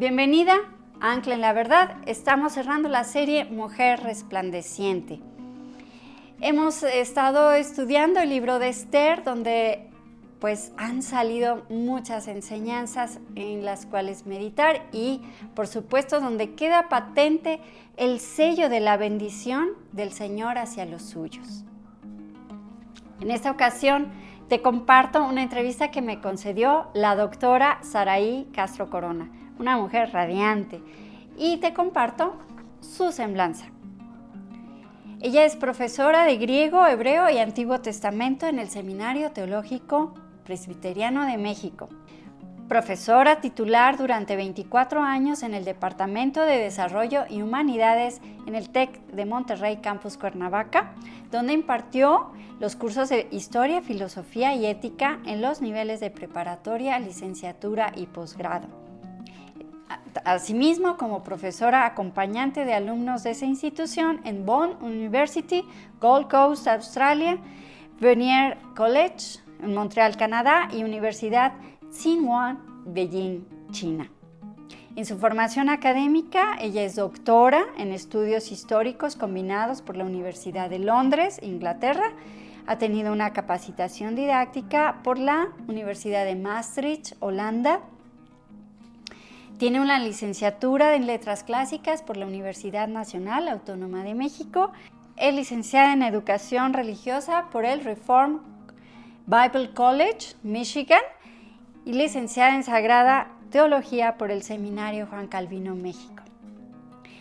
Bienvenida a Ancla en la Verdad. Estamos cerrando la serie Mujer Resplandeciente. Hemos estado estudiando el libro de Esther, donde pues han salido muchas enseñanzas en las cuales meditar y por supuesto donde queda patente el sello de la bendición del Señor hacia los suyos. En esta ocasión te comparto una entrevista que me concedió la doctora Saraí Castro Corona, una mujer radiante, y te comparto su semblanza. Ella es profesora de griego, hebreo y Antiguo Testamento en el Seminario Teológico Presbiteriano de México. Profesora titular durante 24 años en el Departamento de Desarrollo y Humanidades en el TEC de Monterrey Campus Cuernavaca, donde impartió los cursos de Historia, Filosofía y Ética en los niveles de preparatoria, licenciatura y posgrado. Asimismo, como profesora acompañante de alumnos de esa institución en Bond University, Gold Coast, Australia, Vanier College, en Montreal, Canadá, y Universidad Tsinghua, Beijing, China. En su formación académica, ella es doctora en estudios históricos combinados por la Universidad de Londres, Inglaterra. Ha tenido una capacitación didáctica por la Universidad de Maastricht, Holanda. Tiene una licenciatura en Letras Clásicas por la Universidad Nacional Autónoma de México. Es licenciada en Educación Religiosa por el Reformed Bible College, Michigan, y licenciada en Sagrada Teología por el Seminario Juan Calvino, México.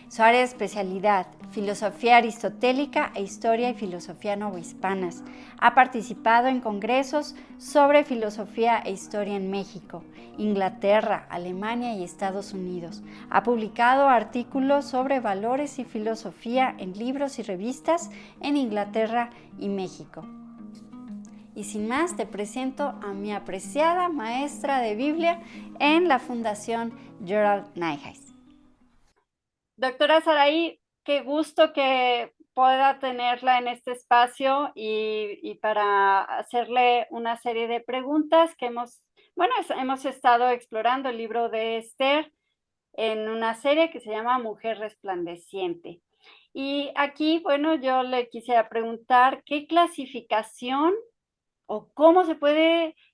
Su área de especialidad, filosofía aristotélica e historia y filosofía novohispanas. Ha participado en congresos sobre filosofía e historia en México, Inglaterra, Alemania y Estados Unidos. Ha publicado artículos sobre valores y filosofía en libros y revistas en Inglaterra y México. Y sin más, te presento a mi apreciada maestra de Biblia en la Fundación Gerald Niehaus. Doctora Saraí, qué gusto que pueda tenerla en este espacio y para hacerle una serie de preguntas que hemos estado explorando el libro de Esther en una serie que se llama Mujer Resplandeciente. Y aquí, yo le quisiera preguntar qué clasificación o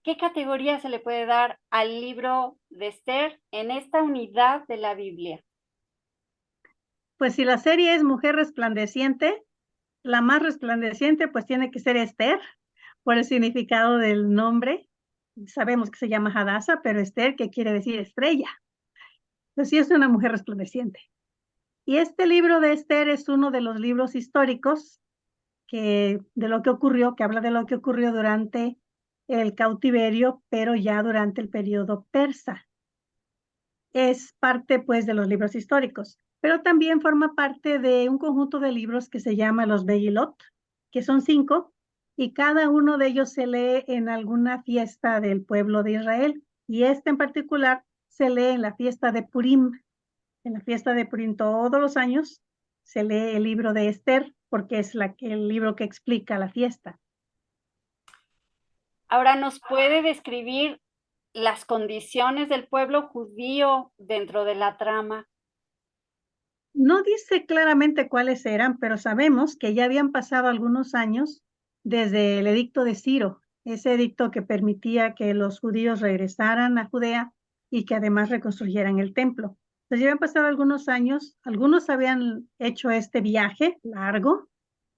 qué categoría se le puede dar al libro de Esther en esta unidad de la Biblia. Pues si la serie es Mujer Resplandeciente, la más resplandeciente pues tiene que ser Esther, por el significado del nombre. Sabemos que se llama Hadassah, pero Esther, que quiere decir estrella. Pues sí es una mujer resplandeciente. Y este libro de Esther es uno de los libros históricos que habla de lo que ocurrió durante el cautiverio, pero ya durante el periodo persa. Es parte pues de los libros históricos, pero también forma parte de un conjunto de libros que se llama los Megilot, que son 5, y cada uno de ellos se lee en alguna fiesta del pueblo de Israel, y este en particular se lee en la fiesta de Purim. En la fiesta de Purim todos los años se lee el libro de Esther, porque es el libro que explica la fiesta. Ahora, ¿nos puede describir las condiciones del pueblo judío dentro de la trama? No dice claramente cuáles eran, pero sabemos que ya habían pasado algunos años desde el edicto de Ciro, ese edicto que permitía que los judíos regresaran a Judea y que además reconstruyeran el templo. Entonces ya habían pasado algunos años, algunos habían hecho este viaje largo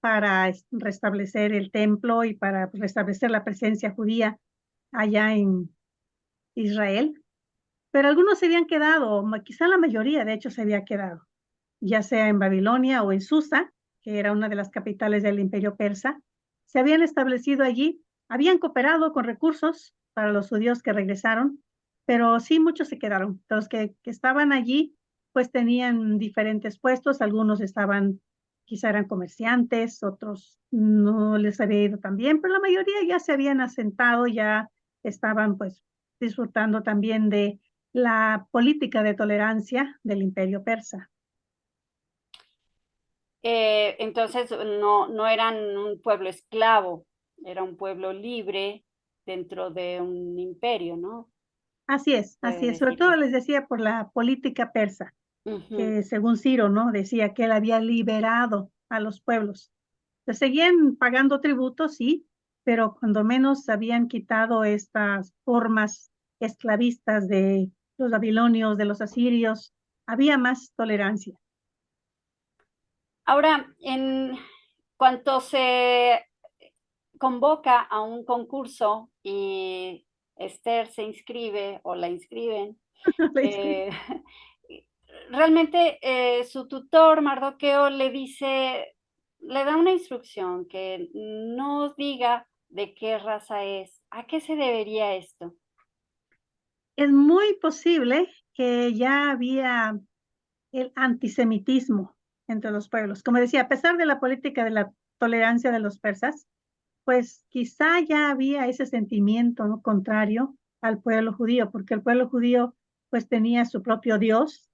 para restablecer el templo y para restablecer la presencia judía allá en Israel, pero algunos se habían quedado, quizá la mayoría de hecho se había quedado, ya sea en Babilonia o en Susa, que era una de las capitales del imperio persa. Se habían establecido allí, habían cooperado con recursos para los judíos que regresaron, pero sí muchos se quedaron. Los que estaban allí, pues tenían diferentes puestos, algunos quizá eran comerciantes, otros no les había ido tan bien, pero la mayoría ya se habían asentado, ya estaban pues disfrutando también de la política de tolerancia del imperio persa. Entonces no eran un pueblo esclavo, era un pueblo libre dentro de un imperio, ¿no? así puede es. Sobre todo decirle. les decía por la política persa, Ujú. que según Ciro, ¿no? Decía que él había liberado a los pueblos. Se seguían pagando tributos, sí, pero cuando menos habían quitado estas formas esclavistas de los babilonios, de los asirios, había más tolerancia. Ahora, en cuanto se convoca a un concurso y Esther se inscribe o la inscriben, eh, realmente su tutor Mardoqueo le dice, le da una instrucción que no diga de qué raza es. ¿A qué se debería esto? Es muy posible que ya había el antisemitismo entre los pueblos. Como decía, a pesar de la política de la tolerancia de los persas, pues quizá ya había ese sentimiento, ¿no? Contrario al pueblo judío, porque el pueblo judío pues tenía su propio Dios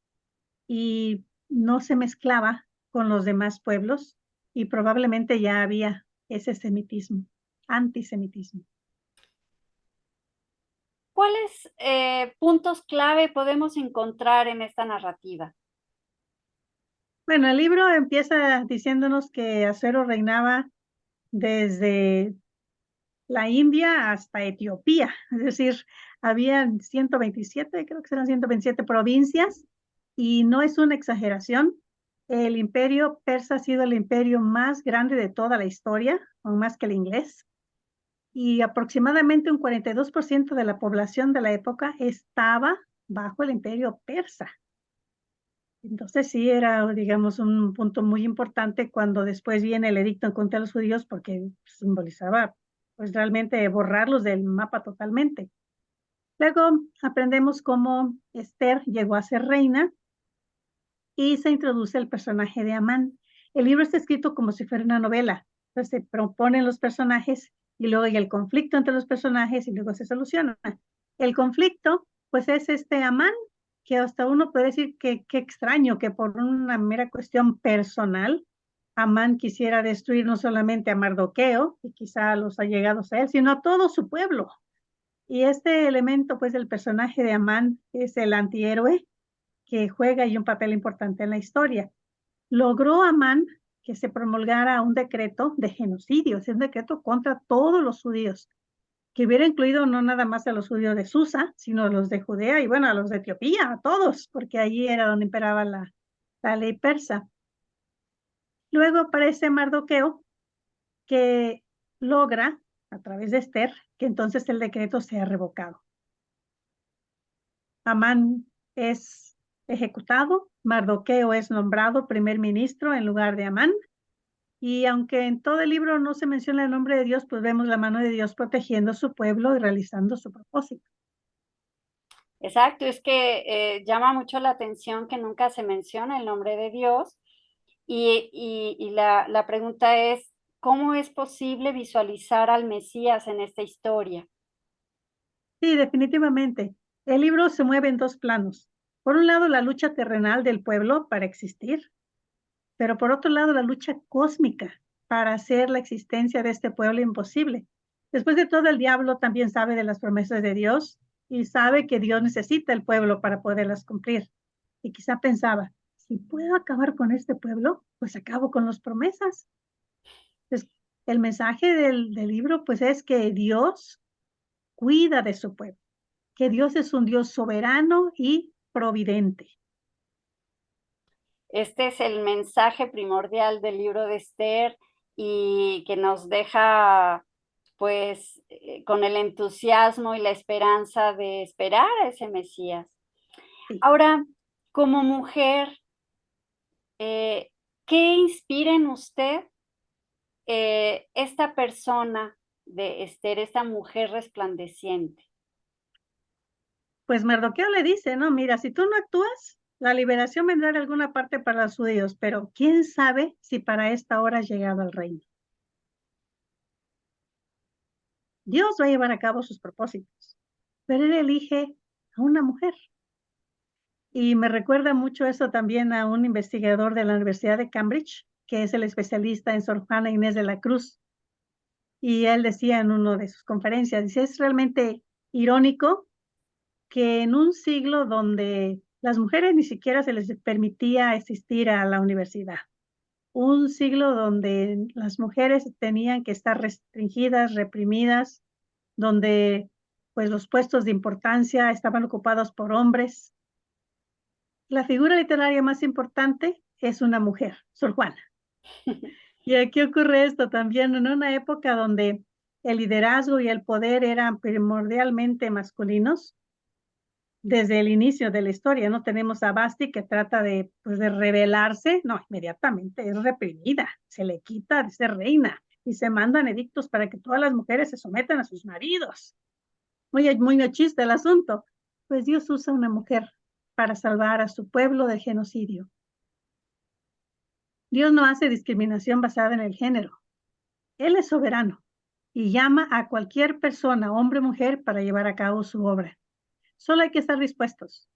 y no se mezclaba con los demás pueblos y probablemente ya había ese semitismo, antisemitismo. ¿Cuáles puntos clave podemos encontrar en esta narrativa? Bueno, el libro empieza diciéndonos que Acero reinaba desde la India hasta Etiopía, es decir, habían 127, creo que eran 127 provincias, y no es una exageración. El imperio persa ha sido el imperio más grande de toda la historia, aún más que el inglés, y aproximadamente un 42% de la población de la época estaba bajo el imperio persa. Entonces sí era, digamos, un punto muy importante cuando después viene el edicto en contra de los judíos porque simbolizaba, pues realmente borrarlos del mapa totalmente. Luego aprendemos cómo Esther llegó a ser reina y se introduce el personaje de Amán. El libro está escrito como si fuera una novela. Entonces se proponen los personajes y luego hay el conflicto entre los personajes y luego se soluciona. El conflicto, pues es este Amán, que hasta uno puede decir que qué extraño que por una mera cuestión personal, Amán quisiera destruir no solamente a Mardoqueo y quizá a los allegados a él, sino a todo su pueblo. Y este elemento, pues, del personaje de Amán es el antihéroe que juega y un papel importante en la historia. Logró Amán que se promulgara un decreto de genocidio, es un decreto contra todos los judíos, que hubiera incluido no nada más a los judíos de Susa, sino a los de Judea y bueno, a los de Etiopía, a todos, porque allí era donde imperaba la ley persa. Luego aparece Mardoqueo, que logra, a través de Esther, que entonces el decreto sea revocado. Amán es ejecutado, Mardoqueo es nombrado primer ministro en lugar de Amán, y aunque en todo el libro no se menciona el nombre de Dios, pues vemos la mano de Dios protegiendo a su pueblo y realizando su propósito. Exacto, es que llama mucho la atención que nunca se menciona el nombre de Dios y la pregunta es, ¿cómo es posible visualizar al Mesías en esta historia? Sí, definitivamente. El libro se mueve en dos planos. Por un lado, la lucha terrenal del pueblo para existir, pero por otro lado, la lucha cósmica para hacer la existencia de este pueblo imposible. Después de todo, el diablo también sabe de las promesas de Dios y sabe que Dios necesita el pueblo para poderlas cumplir. Y quizá pensaba, si puedo acabar con este pueblo, pues acabo con las promesas. Entonces, el mensaje del libro, pues es que Dios cuida de su pueblo, que Dios es un Dios soberano y providente. Este es el mensaje primordial del libro de Esther y que nos deja pues con el entusiasmo y la esperanza de esperar a ese Mesías. Sí. Ahora, como mujer, eh, ¿qué inspira en usted esta persona de Esther, esta mujer resplandeciente? Pues Mardoqueo le dice, no, mira, si tú no actúas, la liberación vendrá de alguna parte para los judíos, pero quién sabe si para esta hora has llegado al reino. Dios va a llevar a cabo sus propósitos, pero él elige a una mujer. Y me recuerda mucho eso también a un investigador de la Universidad de Cambridge, que es el especialista en Sor Juana Inés de la Cruz. Y él decía en una de sus conferencias, dice, es realmente irónico que en un siglo donde las mujeres ni siquiera se les permitía asistir a la universidad, un siglo donde las mujeres tenían que estar restringidas, reprimidas, donde pues los puestos de importancia estaban ocupados por hombres. La figura literaria más importante es una mujer, Sor Juana. Y aquí ocurre esto también en una época donde el liderazgo y el poder eran primordialmente masculinos. Desde el inicio de la historia, ¿no? Tenemos a Basti que trata de, pues, de rebelarse, no, inmediatamente es reprimida, se le quita de ser reina y se mandan edictos para que todas las mujeres se sometan a sus maridos. Muy machista el asunto. Pues Dios usa una mujer para salvar a su pueblo del genocidio. Dios no hace discriminación basada en el género. Él es soberano y llama a cualquier persona, hombre o mujer, para llevar a cabo su obra. Solo hay que estar dispuestos.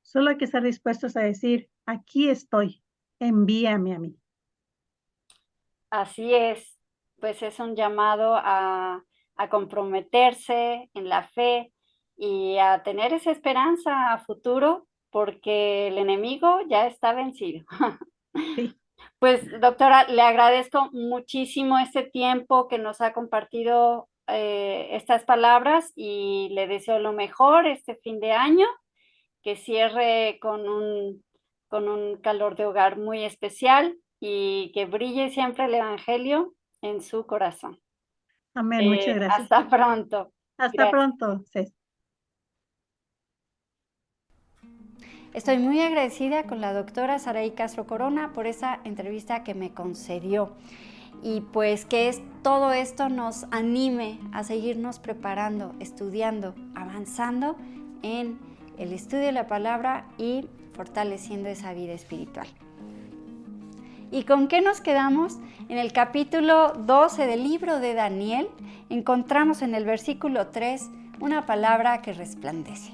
Solo hay que estar dispuestos a decir, aquí estoy, envíame a mí. Así es, pues es un llamado a comprometerse en la fe y a tener esa esperanza a futuro porque el enemigo ya está vencido. Sí. Pues doctora, le agradezco muchísimo este tiempo que nos ha compartido estas palabras y le deseo lo mejor este fin de año, que cierre con un calor de hogar muy especial y que brille siempre el Evangelio en su corazón. Amén, muchas gracias. Hasta pronto. Hasta Gracias. pronto, Cés. Estoy muy agradecida con la doctora Saraí Castro Corona por esa entrevista que me concedió y pues que todo esto nos anime a seguirnos preparando, estudiando, avanzando en el estudio de la palabra y fortaleciendo esa vida espiritual. ¿Y con qué nos quedamos? En el capítulo 12 del libro de Daniel encontramos en el versículo 3 una palabra que resplandece.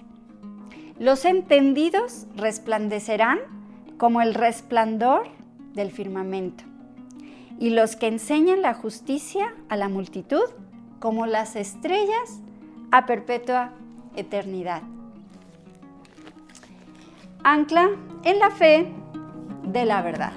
Los entendidos resplandecerán como el resplandor del firmamento, y los que enseñan la justicia a la multitud como las estrellas a perpetua eternidad. Ancla en la fe de la verdad.